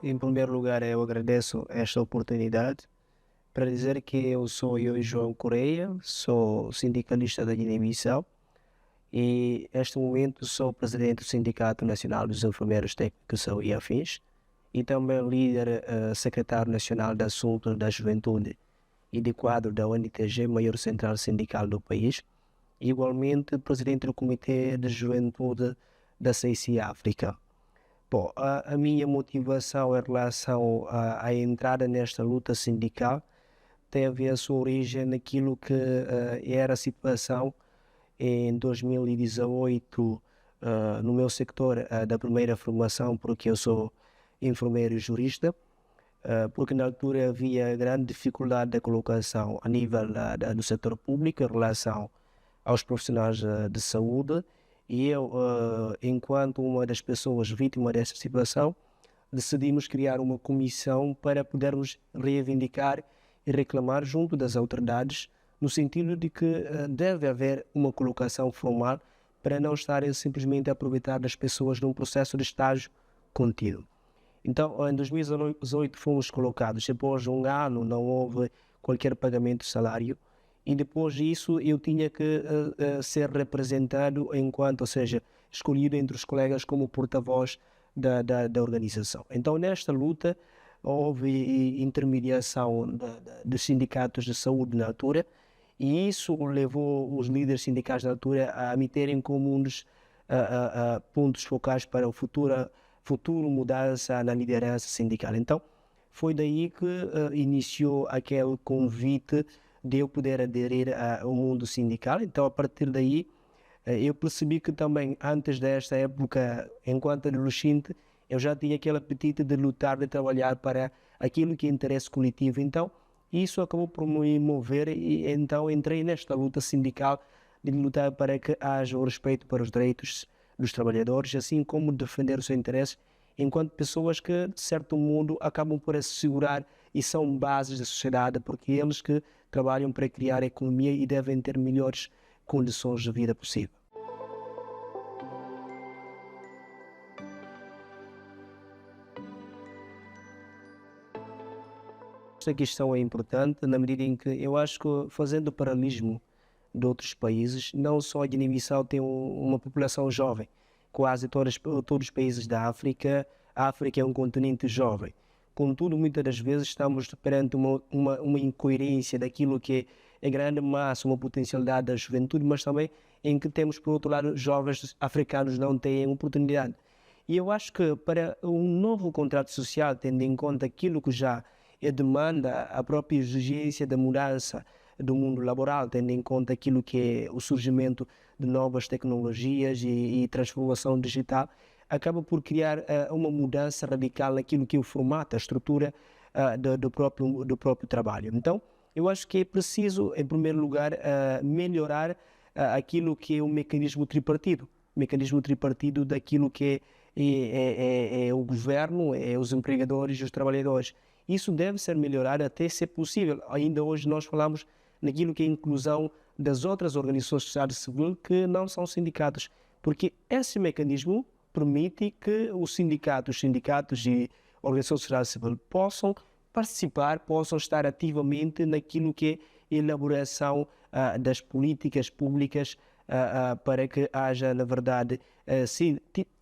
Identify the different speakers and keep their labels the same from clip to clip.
Speaker 1: Em primeiro lugar, eu agradeço esta oportunidade para dizer que eu, João Correia, sou sindicalista da Guiné-Bissau e, neste momento, sou presidente do Sindicato Nacional dos Enfermeiros Técnicos de Saúde e Afins e também líder, secretário nacional de Assuntos da Juventude e de quadro da ONTG, maior central sindical do país, e igualmente presidente do Comitê de Juventude da CICI África. Bom, a minha motivação em relação à entrada nesta luta sindical teve a sua origem naquilo que era a situação em 2018 no meu sector da primeira formação, porque eu sou enfermeiro e jurista, porque na altura havia grande dificuldade de colocação a nível do setor público em relação aos profissionais de saúde, e eu, enquanto uma das pessoas vítimas dessa situação, decidimos criar uma comissão para podermos reivindicar e reclamar junto das autoridades, no sentido de que deve haver uma colocação formal para não estarem simplesmente a aproveitar das pessoas num processo de estágio contínuo. Então, em 2018 fomos colocados, depois de um ano não houve qualquer pagamento de salário, e depois disso eu tinha que ser representado enquanto, ou seja, escolhido entre os colegas como porta-voz da organização. Então, nesta luta, houve intermediação dos sindicatos de saúde na altura, e isso levou os líderes sindicais da altura a me terem como um dos pontos focais para o futuro mudança na liderança sindical. Então, foi daí que iniciou aquele convite de eu poder aderir ao mundo sindical. Então, a partir daí, eu percebi que também, antes desta época, enquanto adolescente, eu já tinha aquele apetite de lutar, de trabalhar para aquilo que é interesse coletivo. Então, isso acabou por me mover e então entrei nesta luta sindical de lutar para que haja o respeito para os direitos dos trabalhadores, assim como defender os seus interesses enquanto pessoas que, de certo modo, acabam por assegurar e são bases da sociedade, porque eles que trabalham para criar a economia e devem ter melhores condições de vida possível. Esta questão é importante na medida em que eu acho que, fazendo paralelismo de outros países, não só a Guiné-Bissau tem uma população jovem, quase todos os países da África, a África é um continente jovem. Contudo, muitas das vezes estamos perante uma incoerência daquilo que é a grande massa, uma potencialidade da juventude, mas também em que temos, por outro lado, jovens africanos não têm oportunidade. E eu acho que para um novo contrato social, tendo em conta aquilo que já demanda, a própria exigência da mudança do mundo laboral, tendo em conta aquilo que é o surgimento de novas tecnologias e transformação digital, acaba por criar uma mudança radical naquilo que é o formato, a estrutura do próprio trabalho. Então, eu acho que é preciso, em primeiro lugar, melhorar aquilo que é o mecanismo tripartido daquilo que é o governo, é os empregadores e os trabalhadores. Isso deve ser melhorado até ser possível. Ainda hoje nós falamos naquilo que é a inclusão das outras organizações de sociedade civil que não são sindicatos, porque esse mecanismo permite que os sindicatos e organizações de sociedade civil possam participar, possam estar ativamente naquilo que é a elaboração das políticas públicas para que haja, na verdade,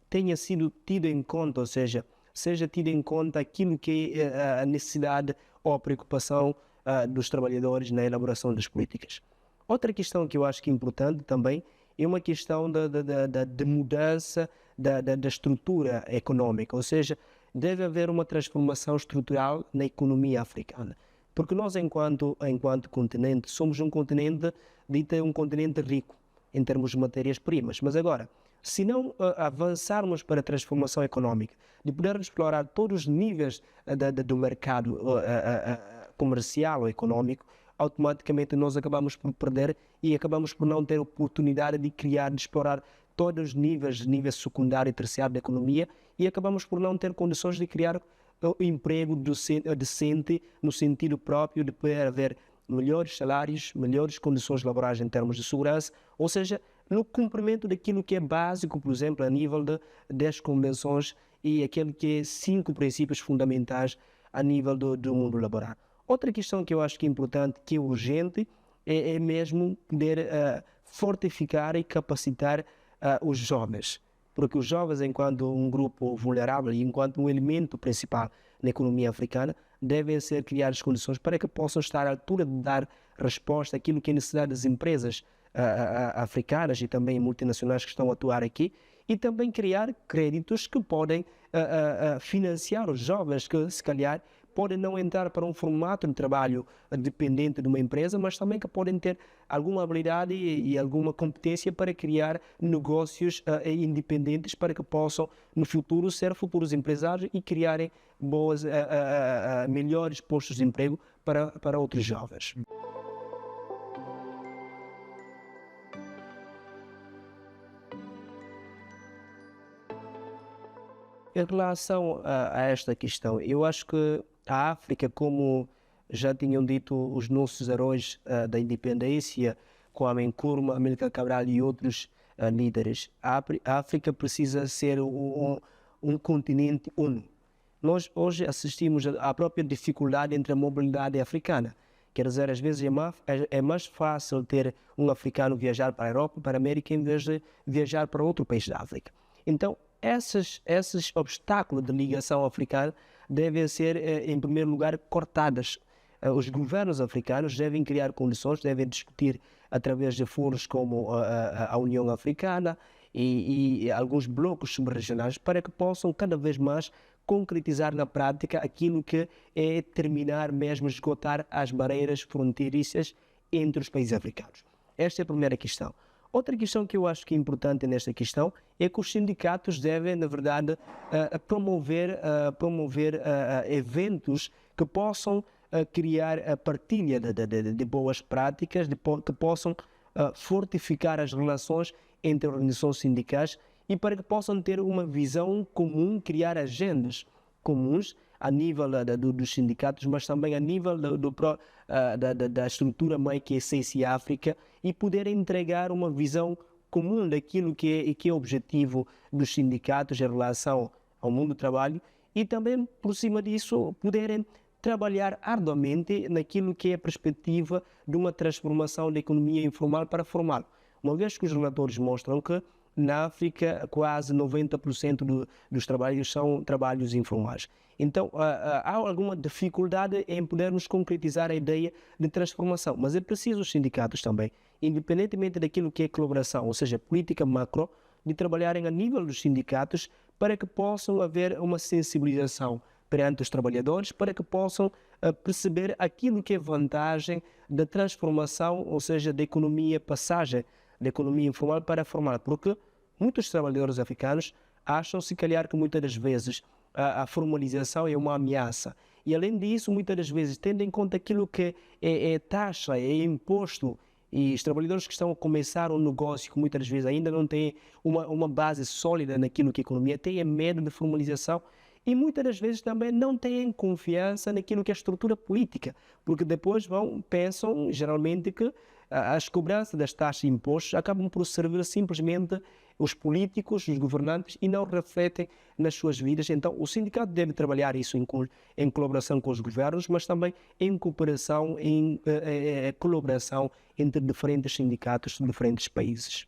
Speaker 1: tenha sido tido em conta, ou seja tido em conta aquilo que é a necessidade ou a preocupação dos trabalhadores na elaboração das políticas. Outra questão que eu acho que é importante também é uma questão de mudança da estrutura econômica, ou seja, deve haver uma transformação estrutural na economia africana, porque nós, enquanto continente, somos um continente, dito um continente rico em termos de matérias-primas, mas agora, se não avançarmos para a transformação econômica, de poder explorar todos os níveis do mercado comercial ou econômico, automaticamente nós acabamos por perder e acabamos por não ter oportunidade de criar, de explorar todos os nível secundário e terciário da economia, e acabamos por não ter condições de criar emprego decente no sentido próprio de poder haver melhores salários, melhores condições laborais em termos de segurança, ou seja, no cumprimento daquilo que é básico, por exemplo, a nível das convenções e aquele que é 5 princípios fundamentais a nível do mundo laboral. Outra questão que eu acho que é importante, que é urgente, é mesmo poder fortificar e capacitar os jovens, porque os jovens, enquanto um grupo vulnerável e enquanto um elemento principal na economia africana, devem ser criadas condições para que possam estar à altura de dar resposta àquilo que é necessidade das empresas africanas e também multinacionais que estão a atuar aqui, e também criar créditos que podem financiar os jovens que, se calhar, podem não entrar para um formato de trabalho dependente de uma empresa, mas também que podem ter alguma habilidade e alguma competência para criar negócios independentes para que possam, no futuro, ser futuros empresários e criarem melhores postos de emprego para outros jovens. Em relação a esta questão, eu acho que a África, como já tinham dito os nossos heróis da independência, Kwame Nkrumah, Amílcar Cabral e outros líderes, a África precisa ser um continente uno. Nós hoje assistimos à própria dificuldade entre a mobilidade africana. Quer dizer, às vezes é mais fácil ter um africano viajar para a Europa, para a América, em vez de viajar para outro país da África. Então, esses obstáculos de ligação africana devem ser, em primeiro lugar, cortadas. Os governos africanos devem criar condições, devem discutir através de foros como a União Africana e alguns blocos subregionais para que possam cada vez mais concretizar na prática aquilo que é terminar mesmo, esgotar as barreiras fronteiriças entre os países africanos. Esta é a primeira questão. Outra questão que eu acho que é importante nesta questão é que os sindicatos devem, na verdade, promover eventos que possam criar a partilha de boas práticas, que possam fortificar as relações entre organizações sindicais e para que possam ter uma visão comum, criar agendas comuns a nível dos sindicatos, mas também a nível da estrutura mãe que é CICI África, e poder entregar uma visão comum daquilo que é o objetivo dos sindicatos em relação ao mundo do trabalho, e também, por cima disso, poderem trabalhar arduamente naquilo que é a perspectiva de uma transformação da economia informal para formal. Uma vez que os relatórios mostram que na África quase 90% dos trabalhos são trabalhos informais. Então, há alguma dificuldade em podermos concretizar a ideia de transformação, mas é preciso os sindicatos também, independentemente daquilo que é colaboração, ou seja, política macro, de trabalharem a nível dos sindicatos para que possam haver uma sensibilização perante os trabalhadores, para que possam perceber aquilo que é vantagem da transformação, ou seja, da economia passagem, da economia informal para a formal, porque muitos trabalhadores africanos acham, se calhar, que muitas das vezes a formalização é uma ameaça. E, além disso, muitas das vezes, tendo em conta aquilo que é taxa, é imposto, e os trabalhadores que estão a começar um negócio, que muitas vezes ainda não têm uma base sólida naquilo que a economia têm medo de formalização, e muitas das vezes também não têm confiança naquilo que é a estrutura política, porque depois pensam geralmente que as cobranças das taxas e impostos acabam por servir simplesmente os políticos, os governantes, e não refletem nas suas vidas. Então, o sindicato deve trabalhar isso em colaboração com os governos, mas também em cooperação, em colaboração entre diferentes sindicatos de diferentes países.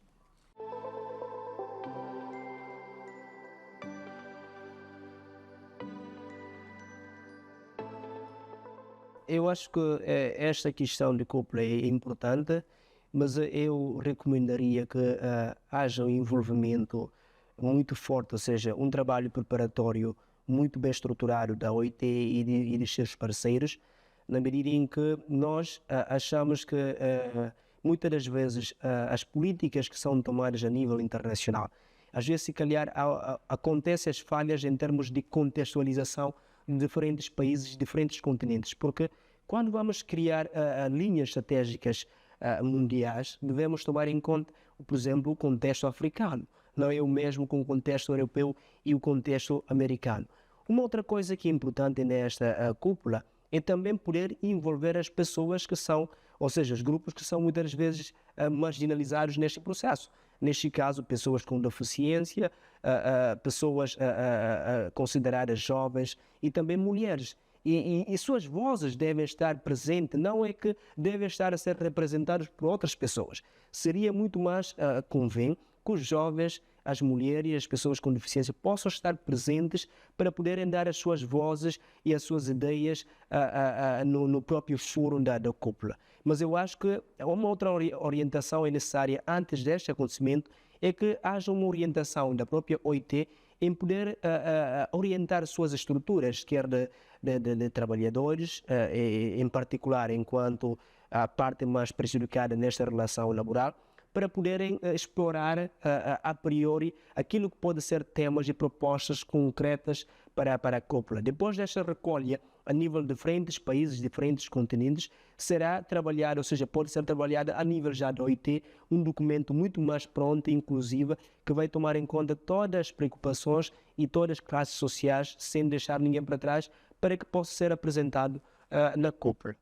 Speaker 1: Eu acho que esta questão de cúpula é importante, mas eu recomendaria que haja um envolvimento muito forte, ou seja, um trabalho preparatório muito bem estruturado da OIT e dos seus parceiros, na medida em que nós achamos que muitas das vezes as políticas que são tomadas a nível internacional, às vezes se calhar acontecem as falhas em termos de contextualização de diferentes países, diferentes continentes, porque quando vamos criar linhas estratégicas mundiais, devemos tomar em conta, por exemplo, o contexto africano, não é o mesmo com o contexto europeu e o contexto americano. Uma outra coisa que é importante nesta cúpula é também poder envolver as pessoas que são, ou seja, os grupos que são muitas vezes marginalizados neste processo. neste caso pessoas com deficiência, pessoas consideradas jovens e também mulheres. E suas vozes devem estar presentes, não é que devem estar a ser representadas por outras pessoas. Seria muito mais convém que os jovens, as mulheres e as pessoas com deficiência possam estar presentes para poderem dar as suas vozes e as suas ideias no próprio fórum da cúpula. Mas eu acho que uma outra orientação é necessária antes deste acontecimento, é que haja uma orientação da própria OIT em poder orientar suas estruturas, quer de trabalhadores, em particular enquanto a parte mais prejudicada nesta relação laboral, para poderem explorar a priori aquilo que pode ser temas e propostas concretas para a cúpula. Depois desta recolha, a nível de diferentes países, diferentes continentes, será trabalhado, ou seja, pode ser trabalhado a nível já da OIT, um documento muito mais pronto e inclusivo, que vai tomar em conta todas as preocupações e todas as classes sociais, sem deixar ninguém para trás, para que possa ser apresentado na cúpula.